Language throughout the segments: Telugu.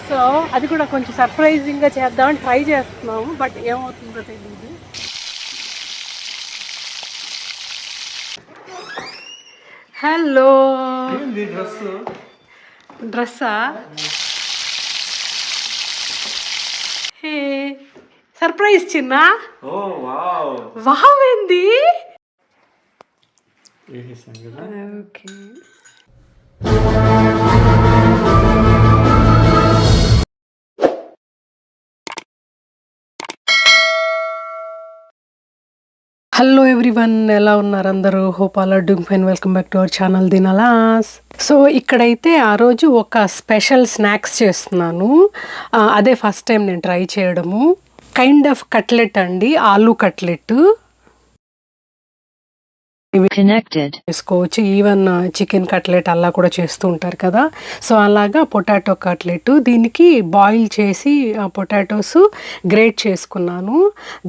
సో అది కూడా కొంచెం సర్ప్రైజింగ్గా చేద్దామని ట్రై చేస్తున్నాము, బట్ ఏమవుతుందో తెలియదు. హలో, డ్రెస్సా? హే, సర్ప్రైజ్ చిన్న. వావ్ ఏంది? ఓకే. హలో ఎవ్రీవన్, ఎలా ఉన్నారు అందరూ? Hope all are doing fine. Welcome back to our channel దినాలాస్. సో ఇక్కడైతే ఆ రోజు ఒక స్పెషల్ స్నాక్స్ చేస్తున్నాను. అదే ఫస్ట్ టైం నేను ట్రై చేయడము. కైండ్ ఆఫ్ కట్లెట్ అండి, ఆలూ కట్లెట్ చేసుకోవచ్చు. ఈవెన్ చికెన్ కట్లెట్ అలా కూడా చేస్తూ ఉంటారు కదా. సో అలాగా పొటాటో కట్లెట్, దీనికి బాయిల్ చేసి పొటాటోస్ గ్రేట్ చేసుకున్నాను.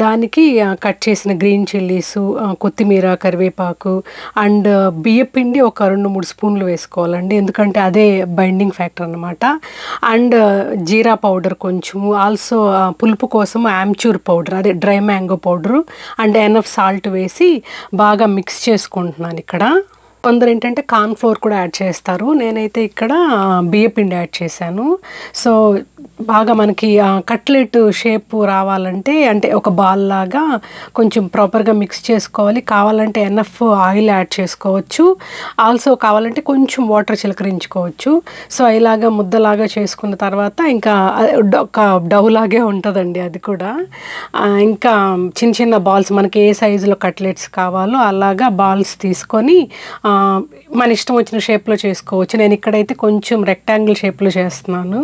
దానికి కట్ చేసిన గ్రీన్ చిల్లీస్, కొత్తిమీర, కరివేపాకు అండ్ బియ్యపిండి ఒక 2-3 స్పూన్లు వేసుకోవాలండి, ఎందుకంటే అదే బైండింగ్ ఫ్యాక్టర్ అనమాట. అండ్ జీరా పౌడర్ కొంచెము, ఆల్సో పులుపు కోసం ఆమ్చూర్ పౌడర్, అదే dry mango powder and enough salt వేసి బాగా మిక్స్ చేసుకుంటున్నాను. ఇక్కడ కొందరు ఏంటంటే కార్న్ ఫ్లోర్ కూడా యాడ్ చేస్తారు, నేనైతే ఇక్కడ బియ్యపిండి యాడ్ చేశాను. సో బాగా మనకి కట్లెట్ షేప్ రావాలంటే, అంటే ఒక బాల్ లాగా కొంచెం ప్రాపర్గా మిక్స్ చేసుకోవాలి. కావాలంటే ఎనఫ్ ఆయిల్ యాడ్ చేసుకోవచ్చు, ఆల్సో కావాలంటే కొంచెం వాటర్ చిలకరించుకోవచ్చు. సో ఇలాగా ముద్దలాగా చేసుకున్న తర్వాత ఇంకా ఒక డవ్ లాగే ఉంటుందండి అది కూడా. ఇంకా చిన్న చిన్న బాల్స్, మనకి ఏ సైజులో కట్లెట్స్ కావాలో అలాగా బాల్స్ తీసుకొని మన ఇష్టం వచ్చిన షేప్లో చేసుకోవచ్చు. నేను ఇక్కడైతే కొంచెం రెక్టాంగిల్ షేప్లో చేస్తున్నాను.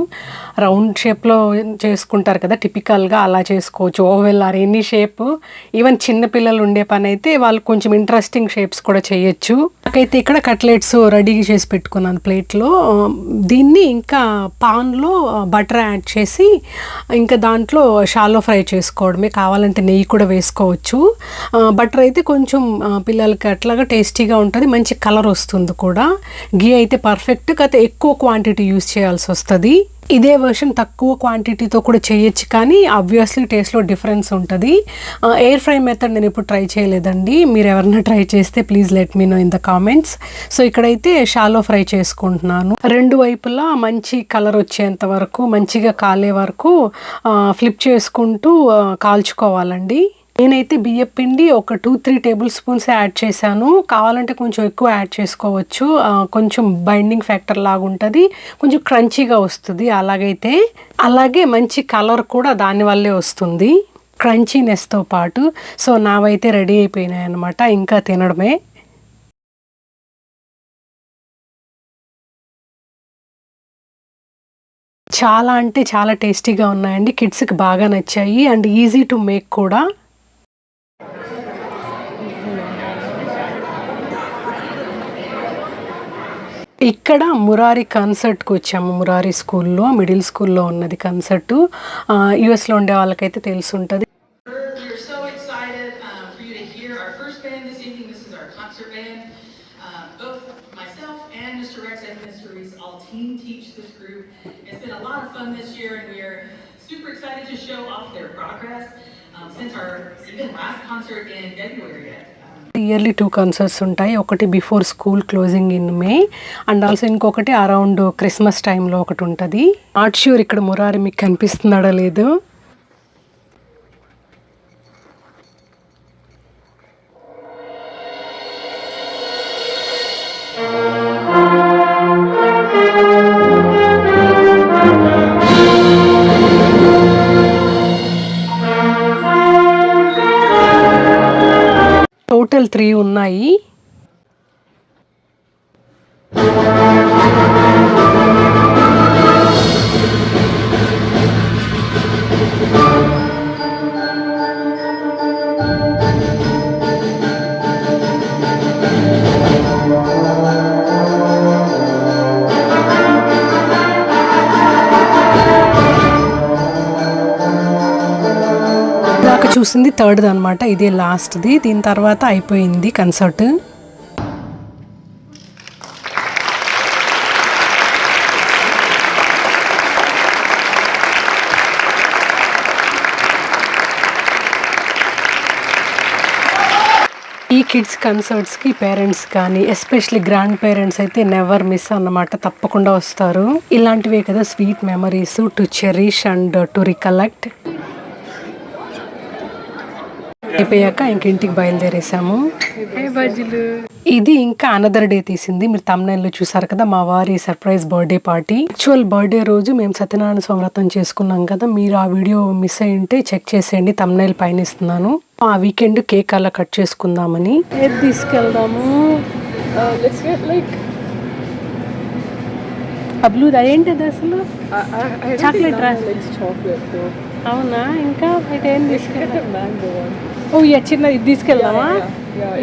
రౌండ్ షేప్లో చేసుకుంటారు కదా టిపికల్గా, అలా చేసుకోవచ్చు. Oval or any shape. Even చిన్నపిల్లలు ఉండే పని అయితే వాళ్ళు కొంచెం ఇంట్రెస్టింగ్ షేప్స్ కూడా చేయొచ్చు. నాకైతే ఇక్కడ కట్లెట్స్ రెడీ చేసి పెట్టుకున్నాను ప్లేట్లో. దీన్ని ఇంకా పాన్లో బటర్ యాడ్ చేసి ఇంకా దాంట్లో షాలో ఫ్రై చేసుకోవడమే. కావాలంటే నెయ్యి కూడా వేసుకోవచ్చు. బటర్ అయితే కొంచెం పిల్లలకి అట్లాగా టేస్టీగా ఉంటుంది, మంచి కలర్ వస్తుంది కూడా. గీ అయితే పర్ఫెక్ట్, కాకపోతే ఎక్కువ క్వాంటిటీ యూస్ చేయాల్సి వస్తుంది. ఇదే వర్షన్ తక్కువ క్వాంటిటీతో కూడా చేయొచ్చు, కానీ ఆబ్వియస్లీ టేస్ట్లో డిఫరెన్స్ ఉంటుంది. ఎయిర్ ఫ్రై మెథడ్ నేను ఇప్పుడు ట్రై చేయలేదండి, మీరు ఎవరైనా ట్రై చేస్తే please let me know in the comments. So ఇక్కడైతే షాలో ఫ్రై చేసుకుంటున్నాను. రెండు వైపులా మంచి కలర్ వచ్చేంత వరకు, మంచిగా కాలే వరకు ఫ్లిప్ చేసుకుంటూ కాల్చుకోవాలండి. నేనైతే బియ్యపిండి ఒక 2-3 టేబుల్ స్పూన్స్ యాడ్ చేశాను, కావాలంటే కొంచెం ఎక్కువ యాడ్ చేసుకోవచ్చు. కొంచెం బైండింగ్ ఫ్యాక్టర్ లాగా ఉంటుంది, కొంచెం క్రంచీగా వస్తుంది. అలాగే మంచి కలర్ కూడా దానివల్లే వస్తుంది, క్రంచీనెస్తో పాటు. సో నావైతే రెడీ అయిపోయినాయి అన్నమాట, ఇంకా తినడమే. చాలా అంటే చాలా టేస్టీగా ఉన్నాయండి, కిడ్స్కి బాగా నచ్చాయి అండ్ ఈజీ టు మేక్ కూడా. ఇక్కడ మురారి కన్సర్ట్కి వచ్చాము. మురారి స్కూల్లో, మిడిల్ స్కూల్లో ఉన్నది కన్సర్టు. యుఎస్లో ఉండే వాళ్ళకైతే తెలిసి ఉంటుంది. ఇయర్లీ 2 కన్సర్ట్స్ ఉంటాయి. ఒకటి before school closing in May and also ఇంకొకటి అరౌండ్ క్రిస్మస్ టైంలో ఒకటి ఉంటుంది. నాట్ ష్యూర్ ఇక్కడ మురారి మీకు కనిపిస్తున్నాడో లేదో. టోటల్ 3 ఉన్నాయి. చూసింది థర్డ్ది అనమాట, ఇదే లాస్ట్ది. దీని తర్వాత అయిపోయింది కన్సర్ట్. కిడ్స్ కన్సర్ట్స్కి పేరెంట్స్ కానీ ఎస్పెషలీ గ్రాండ్ పేరెంట్స్ అయితే నెవర్ మిస్ అన్నమాట, తప్పకుండా వస్తారు. ఇలాంటివే కదా sweet memories to cherish and to recollect. అయిపోయాక ఇంక ఇంటికి బయలుదేరేసాము. ఇది ఇంకా అనదర్ డే తీసింది. మీరు తమ్నైల్లో చూసారు కదా, మా వారి surprise birthday party. Actual birthday రోజు మేము సత్యనారాయణ స్వామి వ్రతం చేసుకున్నాం కదా, మీరు ఆ వీడియో మిస్ అయి ఉంటే చెక్ చేసేయండి, తమ్నైల్ పైన ఇస్తున్నాను. ఆ వీకెండ్ కేక్ అలా కట్ చేసుకుందామని. ఏది తీసుకెళ్దాము? అబ్లు ఏంటిది అసలు? Chocolate dress. అవునా? ఇంకా అయితే ఏం తీసుకెళ్తాం? ఓ యా, చిన్న ఇది తీసుకెళ్దామా?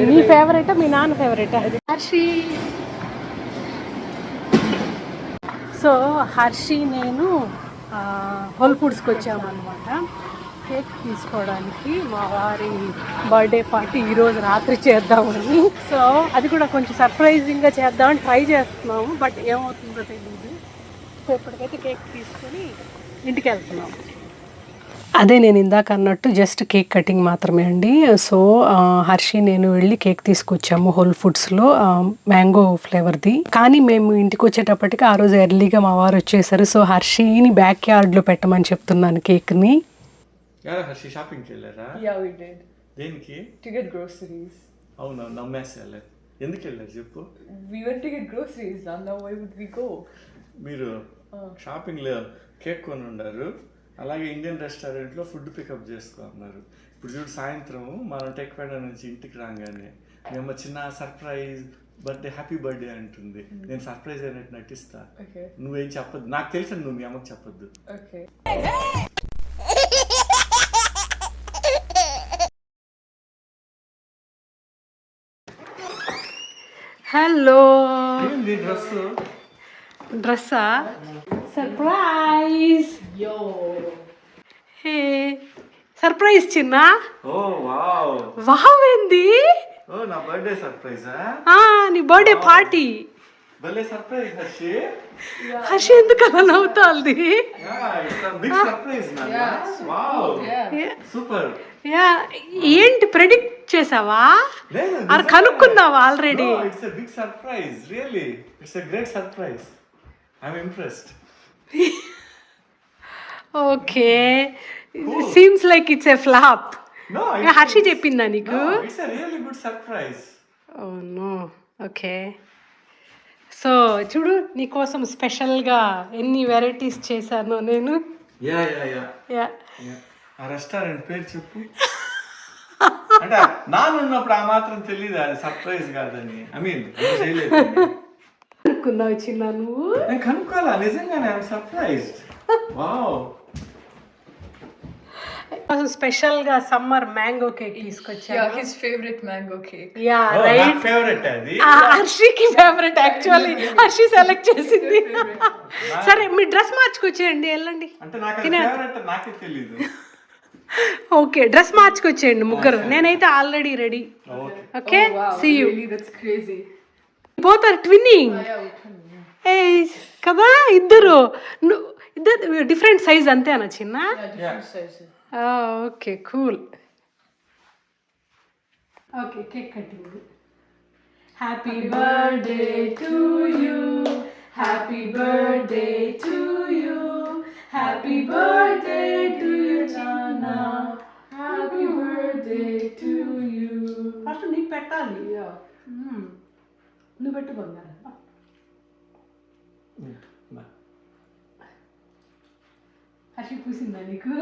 మీ ఫేవరెటా మీ నాన్న ఫేవరెటా? హర్షి. సో హర్షి నేను హోల్ ఫుడ్స్కి వచ్చామన్నమాట కేక్ తీసుకోవడానికి. మా వారి బర్త్డే పార్టీ ఈరోజు రాత్రి చేద్దామని. సో అది కూడా కొంచెం సర్ప్రైజింగ్గా చేద్దామని ట్రై చేస్తున్నాము, బట్ ఏమవుతుందో తెలియదు. సో ఇప్పటికైతే కేక్ తీసుకొని ఇంటికి వెళ్తున్నాము. అదే నేను ఇందాక అన్నట్టు జస్ట్ కేక్ కటింగ్ మాత్రమే అండి. సో హర్షి నేను వెళ్ళి కేక్ తీసుకొచ్చాము హోల్ ఫుడ్స్లో, మ్యాంగో ఫ్లేవర్ది. కానీ మేము ఇంటికి వచ్చేటప్పటికి ఆ రోజు ఎర్లీగా మా వారు వచ్చేసారు. సో హర్షిని బ్యాక్ యార్డ్లో పెట్టమని చెప్తున్నాను కేక్ని. హర్షి షాపింగ్కి వెళ్ళారా? దేనికి? To get groceries. అవునా, నమ్మేసేయాలి. ఎందుకు వెళ్ళారు చెప్పు? We went to get groceries, Nanda. Why would we go? మీరు షాపింగ్లో కేక్ కొని ఉన్నారు, అలాగే ఇండియన్ రెస్టారెంట్లో ఫుడ్ పికప్ చేసుకున్నారు. ఇప్పుడు చూడు, సాయంత్రం మనం టెక్వాడా నుంచి ఇంటికి రాగానే మేము చిన్న సర్ప్రైజ్ బర్త్డే, హ్యాపీ బర్త్డే అంటుంది. నేను సర్ప్రైజ్ అయినట్టు నటిస్తా. నువ్వేం చెప్పద్దు, నాకు తెలుసు నువ్వు మీ అమ్మకి చెప్పొద్దు. Okay. హలో. ఏంది డ్రెస్సా? సర్ప్రైజ్. Yo. హే సర్ప్రైజ్ చిన్న. ఓ వావ్. వావ్ ఏంది? ఓ నా బర్త్డే సర్ప్రైజా? నీ బర్త్డే పార్టీ. భలే సర్ప్రైజ్ హర్షి. హర్షి ఎందుకు అలా నవ్వుతాంది? బిగ్ సర్ప్రైజ్ నాన్న. వావ్. సూపర్. యా, ఏంటి ప్రెడిక్ట్ చేసావా? అది కనుక్కున్నావా already? It's a big surprise, really it's a great surprise. I am impressed. Okay, seems like it's a flop. No, Harshi చెప్పిందా నీకు? No, it's a really good surprise. Oh no. Okay, so చూడు నీకోసం స్పెషల్గా ఎన్ని వెరైటీస్ చేశాను నేను. యా ఆ రెస్టారెంట్ పేరు చెప్పు. అంటే నానున్నప్పుడు ఆ మాత్రం తెలియదు అది సర్ప్రైజ్ కాదని. ఐ మీన్ చేయలేదు. కనుక్కున్నావు చిన్న నువ్వు? నేను కనుక్కోవాలా, నిజంగానే ఐఎమ్ సర్ప్రైజ్డ్. వావ్. స్పెషల్గా సమ్మర్ మ్యాంగో కేక్ తీసుకొచ్చా. Yeah, his favorite mango cake. Yeah నా రైట్. ఫేవరెట్ అది. హర్షికి ఫేవరెట్ యాక్చువల్లీ. హర్షి సెలెక్ట్ చేసింది. సరే మీ డ్రెస్ మార్చుకొచ్చేయండి, వెళ్ళండి. అంటే నాకు ఫేవరెట్ నాకే తెలీదు. ఓకే, డ్రెస్ మార్చుకొచ్చేయండి ముగ్గురు. నేనైతే already ready. Okay, see you. Really, that's crazy. Both are twinning. ఏ కదా, ఇద్దరు డిఫరెంట్ సైజ్ అంతేనా చిన్న? Different sizes. Okay cool. Okay, cake cutting. Happy birthday to you, happy birthday to you, happy birthday to you నాన్న, happy birthday to you. First నీకు పెట్టాలి. నువ్వు పెట్టు బంగారు. హర్షి పూసిందా నీకు?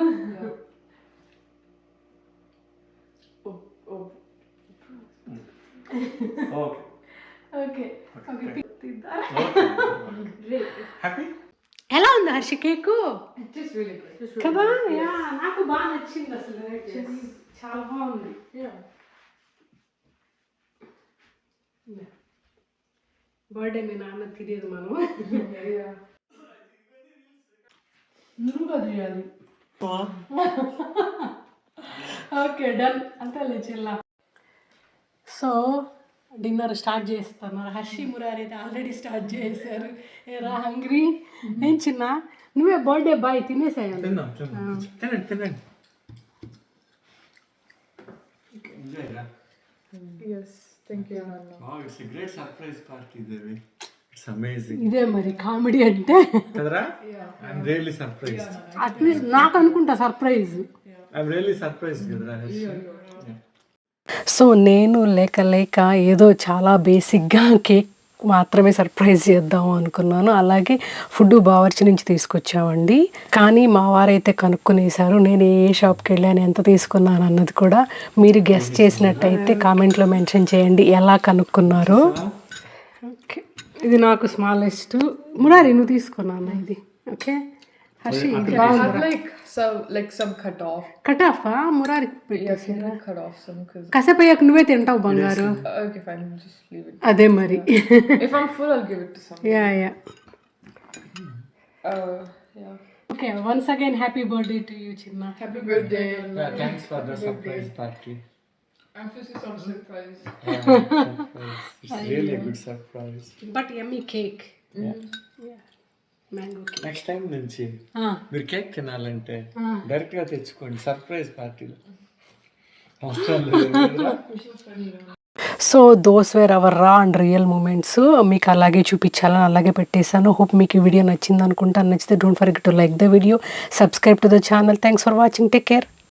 ఓకే. హ్యాపీ. ఎలా ఉంది Harshi cake? It is really good. కదా, యా నాకు బాగా నచ్చింది అసలు. యాక్చువల్లీ చాలా బాగుంది. బర్త్డే మీ నాన్న తెలియదు మనం. నువ్వుగా తీయాలి. ఓకే డన్, అంతే చెల్లా. సో డిన్నర్ స్టార్ట్ చేస్తాను. హర్షి మురారి అయితే ఆల్రెడీ స్టార్ట్ చేశారు. ఏరా హంగ్రీ? ఏం చిన్న నువ్వే బర్త్డే బాయ్ తినేసాను. తినండి. Yes. Thank you, Nana. Wow, it's a great surprise party, Devi. It's amazing. ఇదే మరి కామెడీ అంటే. Kadra? I'm really surprised. At least నాకు అనుకుంటా surprise. I'm really surprised, Kadra. So నేను లేక ఏదో చాలా బేసిక్గా కేక్ మాత్రమే సర్ప్రైజ్ చేద్దాం అనుకున్నాను. అలాగే ఫుడ్ బావర్చి నుంచి తీసుకొచ్చామండి. కానీ మా వారైతే కనుక్కునేశారు. నేను ఏ షాప్కి వెళ్ళాను, ఎంత తీసుకున్నాను అన్నది కూడా మీరు గెస్ట్ చేసినట్టయితే కామెంట్లో మెన్షన్ చేయండి ఎలా కనుక్కున్నారో. ఓకే, ఇది నాకు స్మాలెస్ట్. మురారి నువ్వు తీసుకున్నాను ఇది. ఓకే హర్షి, ఇది బాగుంది. Like some cut off. Cut ఆఫా మురారికి పెట్టేసారా? Cut off some because. కాసేపు అయ్యాక నువ్వే తింటావు బంగారు. Okay, fine. Just leave it. అదే మరి. If I'm full, I'll give it to someone. Yeah. Yeah. Okay, once again happy birthday to you చిన్న. Happy birthday. Thanks for the surprise party. I'm feeling some surprise. It's really a good surprise. But yummy cake. Mango cake. Next time నుంచి మీరు కేక్ తినాలంటే డైరెక్ట్ గా తెచ్చుకోండి సర్ప్రైజ్ పార్టీలో. సో దోస్ వేర్ అవర్ రా అండ్ రియల్ మూమెంట్స్. మీకు అలాగే చూపించాలని అలాగే పెట్టేశాను. హోప్ మీకు ఈ వీడియో నచ్చింది అనుకుంటాను. నచ్చితే don't forget to like the video, subscribe to the channel. Thanks for watching. Take care.